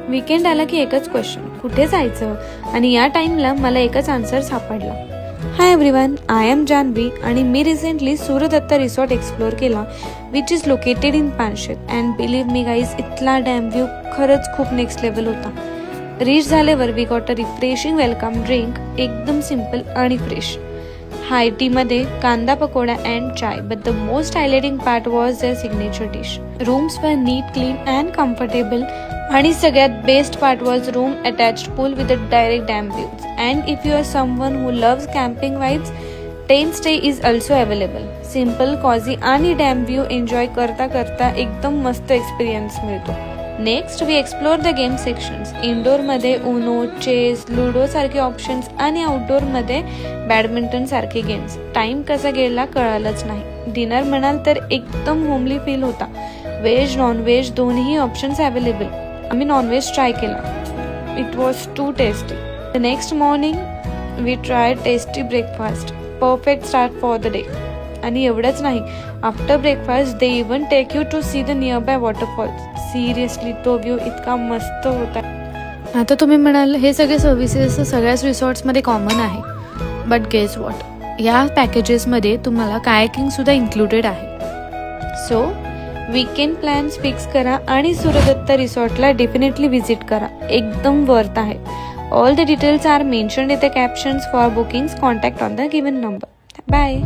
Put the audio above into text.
Weekend आला की एकच क्वेश्चन, कुठे जायचं? आणि या टाइमला मला एकच आन्सर सापडला. Hi everyone, I am Jahnavi आणि मी रिसेंटली सूर्यदत्त रिसॉर्ट एक्सप्लोर केला, which is located in Panshet. And believe me guys, इथला डॅम व्ह्यू खरंच खूप नेक्स्ट लेवल होता. रीच झाल्यावर we got a refreshing welcome drink, एकदम सिम्पल आणि फ्रेश. हाय टीमध्ये कांदा pakoda and chai, but the most highlighting part was their signature dish. Rooms were neat, clean and comfortable. आणि सगळ्यात best part was room attached pool with a direct dam views. And if you are someone who loves camping vibes, tent stay is also available. Simple, cosy आणि dam view enjoy करता करता एकदम मस्त experience मिळतो. Next we explore the game sections. इनडोअरमध्ये Uno, chess, ludo सारखे options आणि आउटडोअरमध्ये बॅडमिंटन सारखे गेम्स. टाइम कसा गेला कळालंच नाही. डिनर म्हणाल तर एकदम होमली फील होता. व्हेज, नॉनव्हेज दोन्ही ऑप्शन्स अवेलेबल. आम्ही नॉनव्हेज ट्राय केला. It was too tasty. The next morning we try tasty breakfast. Perfect start for the day. आणि एवढंच नाही, after breakfast they even take you to see the nearby waterfalls. Seriously तो view इतका मस्त होता. आता तुम्ही म्हणाल हे सगळे सर्व्हिसेस सगळ्याच रिसॉर्ट्समध्ये कॉमन आहे, बट गेस वॉट, या पॅकेजेसमध्ये तुम्हाला कायाकिंग सुद्धा इन्क्लुडेड आहे. सो वीकेंड प्लॅन्स फिक्स करा आणि सूर्यदत्त रिसॉर्टला डेफिनेटली व्हिजिट करा. एकदम वर्थ आहे. All the details are mentioned in the captions. For bookings contact on the given number. Bye.